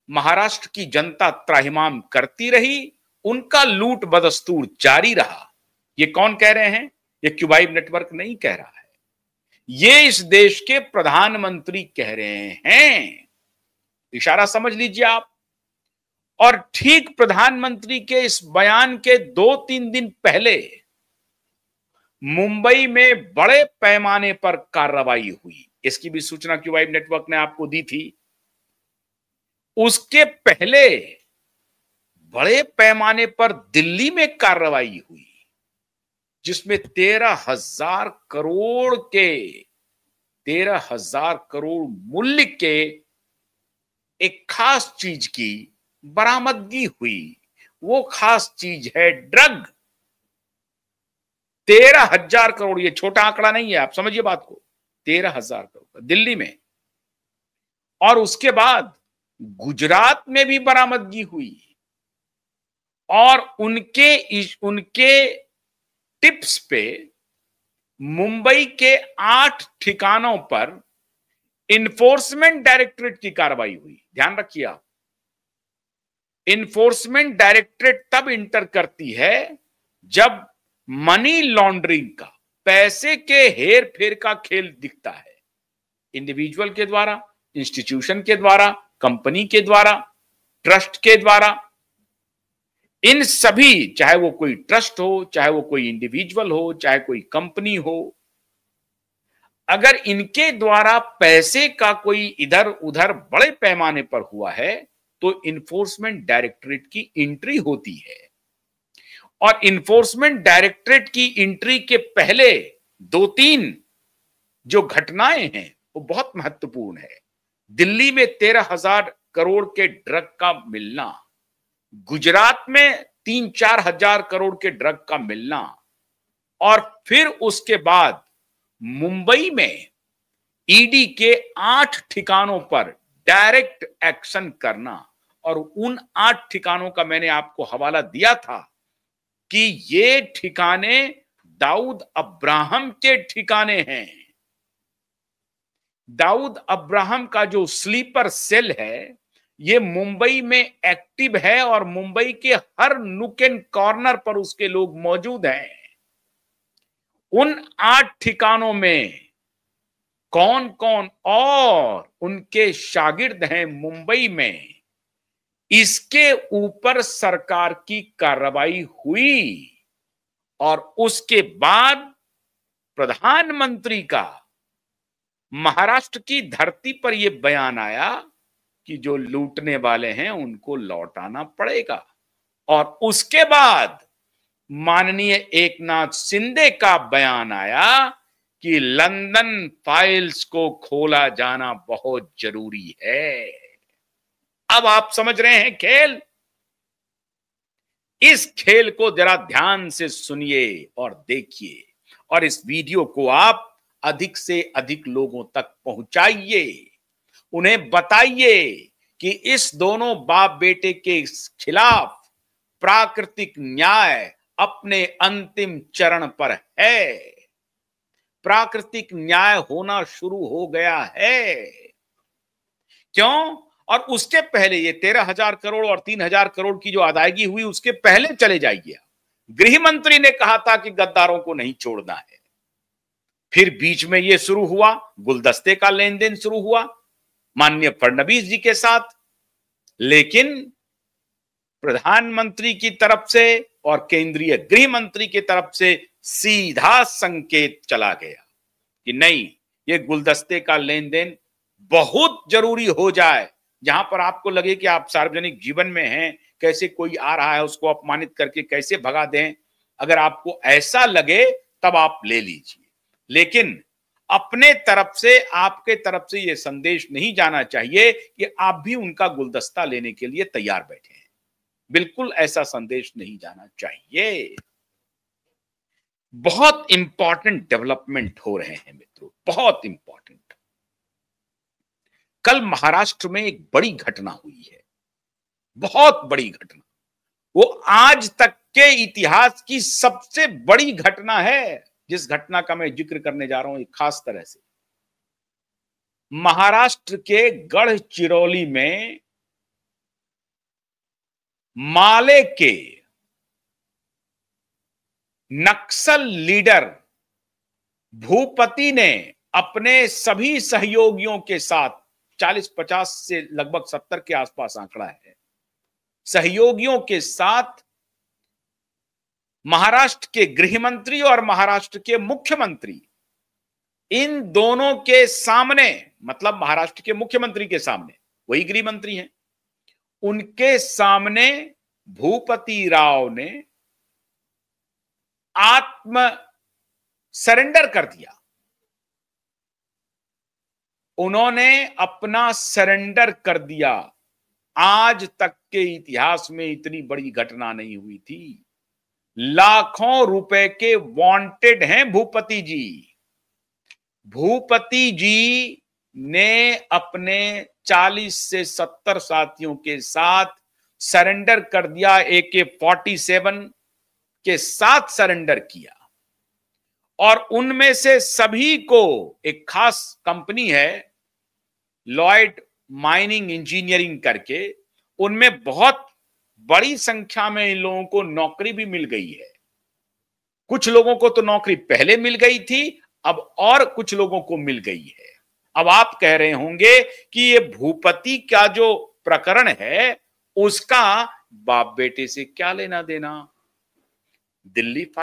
महाराष्ट्र की जनता त्राहिमाम करती रही, उनका लूट बदस्तूर जारी रहा। ये कौन कह रहे हैं? ये क्यूबाइव नेटवर्क नहीं कह रहा है, ये इस देश के प्रधानमंत्री कह रहे हैं। इशारा समझ लीजिए आप। और ठीक प्रधानमंत्री के इस बयान के 2-3 दिन पहले मुंबई में बड़े पैमाने पर कार्रवाई हुई। इसकी भी सूचना क्यूबाइव नेटवर्क ने आपको दी थी। उसके पहले बड़े पैमाने पर दिल्ली में कार्रवाई हुई, जिसमें 13,000 करोड़ मूल्य के एक खास चीज की बरामदगी हुई। वो खास चीज है ड्रग। 13,000 करोड़, ये छोटा आंकड़ा नहीं है, आप समझिए बात को। 13,000 करोड़ दिल्ली में। और उसके बाद गुजरात में भी बरामदगी हुई, और उनके टिप्स पे मुंबई के 8 ठिकानों पर इन्फोर्समेंट डायरेक्टरेट की कार्रवाई हुई। ध्यान रखिए आप, इन्फोर्समेंट डायरेक्टरेट तब इंटर करती है जब मनी लॉन्ड्रिंग का, पैसे के हेर फेर का खेल दिखता है। इंडिविजुअल के द्वारा, इंस्टीट्यूशन के द्वारा, कंपनी के द्वारा, ट्रस्ट के द्वारा, इन सभी, चाहे वो कोई ट्रस्ट हो, चाहे वो कोई इंडिविजुअल हो, चाहे कोई कंपनी हो, अगर इनके द्वारा पैसे का कोई इधर उधर बड़े पैमाने पर हुआ है तो इन्फोर्समेंट डायरेक्टरेट की एंट्री होती है। और इन्फोर्समेंट डायरेक्टरेट की एंट्री के पहले 2-3 जो घटनाएं हैं वो बहुत महत्वपूर्ण है। दिल्ली में 13,000 करोड़ के ड्रग का मिलना, गुजरात में 3-4 हजार करोड़ के ड्रग का मिलना, और फिर उसके बाद मुंबई में ईडी के 8 ठिकानों पर डायरेक्ट एक्शन करना। और उन 8 ठिकानों का मैंने आपको हवाला दिया था कि ये ठिकाने दाऊद अब्राहम के ठिकाने हैं। दाऊद अब्राहम का जो स्लीपर सेल है, ये मुंबई में एक्टिव है, और मुंबई के हर नुक एंड कॉर्नर पर उसके लोग मौजूद हैं। उन 8 ठिकानों में कौन कौन और उनके शागिर्द हैं मुंबई में, इसके ऊपर सरकार की कार्रवाई हुई। और उसके बाद प्रधानमंत्री का महाराष्ट्र की धरती पर यह बयान आया कि जो लूटने वाले हैं उनको लौटाना पड़ेगा। और उसके बाद माननीय एकनाथ शिंदे का बयान आया कि लंदन फाइल्स को खोला जाना बहुत जरूरी है। अब आप समझ रहे हैं खेल। इस खेल को जरा ध्यान से सुनिए और देखिए, और इस वीडियो को आप अधिक से अधिक लोगों तक पहुंचाइए। उन्हें बताइए कि इस दोनों बाप बेटे के खिलाफ प्राकृतिक न्याय अपने अंतिम चरण पर है। प्राकृतिक न्याय होना शुरू हो गया है। क्यों? और उसके पहले ये 13,000 करोड़ और 3,000 करोड़ की जो अदायगी हुई, उसके पहले चले जाइए। गृह मंत्री ने कहा था कि गद्दारों को नहीं छोड़ना है। फिर बीच में ये शुरू हुआ, गुलदस्ते का लेन देन शुरू हुआ माननीय फडणवीस जी के साथ। लेकिन प्रधानमंत्री की तरफ से और केंद्रीय गृह मंत्री की तरफ से सीधा संकेत चला गया कि नहीं, ये गुलदस्ते का लेन देन बहुत जरूरी हो जाए। जहां पर आपको लगे कि आप सार्वजनिक जीवन में हैं, कैसे कोई आ रहा है उसको अपमानित करके कैसे भगा दें, अगर आपको ऐसा लगे तब आप ले लीजिए। लेकिन अपने तरफ से, आपके तरफ से यह संदेश नहीं जाना चाहिए कि आप भी उनका गुलदस्ता लेने के लिए तैयार बैठे हैं। बिल्कुल ऐसा संदेश नहीं जाना चाहिए। बहुत इंपॉर्टेंट डेवलपमेंट हो रहे हैं मित्रों, बहुत इंपॉर्टेंट। कल महाराष्ट्र में एक बड़ी घटना हुई है, बहुत बड़ी घटना। वो आज तक के इतिहास की सबसे बड़ी घटना है, जिस घटना का मैं जिक्र करने जा रहा हूं एक खास तरह से। महाराष्ट्र के गढ़चिरौली में माले के नक्सल लीडर भूपति ने अपने सभी सहयोगियों के साथ 40-50 से लगभग 70 के आसपास आंकड़ा है, सहयोगियों के साथ महाराष्ट्र के गृह मंत्री और महाराष्ट्र के मुख्यमंत्री, इन दोनों के सामने, मतलब महाराष्ट्र के मुख्यमंत्री के सामने, वही गृह मंत्री हैं, उनके सामने भूपति राव ने आत्म सरेंडर कर दिया। उन्होंने अपना सरेंडर कर दिया। आज तक के इतिहास में इतनी बड़ी घटना नहीं हुई थी। लाखों रुपए के वांटेड हैं भूपति जी। भूपति जी ने अपने 40 से 70 साथियों के साथ सरेंडर कर दिया, AK-47 के साथ सरेंडर किया। और उनमें से सभी को एक खास कंपनी है लॉयड माइनिंग इंजीनियरिंग करके, उनमें बहुत बड़ी संख्या में इन लोगों को नौकरी भी मिल गई है। कुछ लोगों को तो नौकरी पहले मिल गई थी, अब और कुछ लोगों को मिल गई है। अब आप कह रहे होंगे कि ये भूपति का जो प्रकरण है उसका बाप बेटे से क्या लेना देना। दिल्ली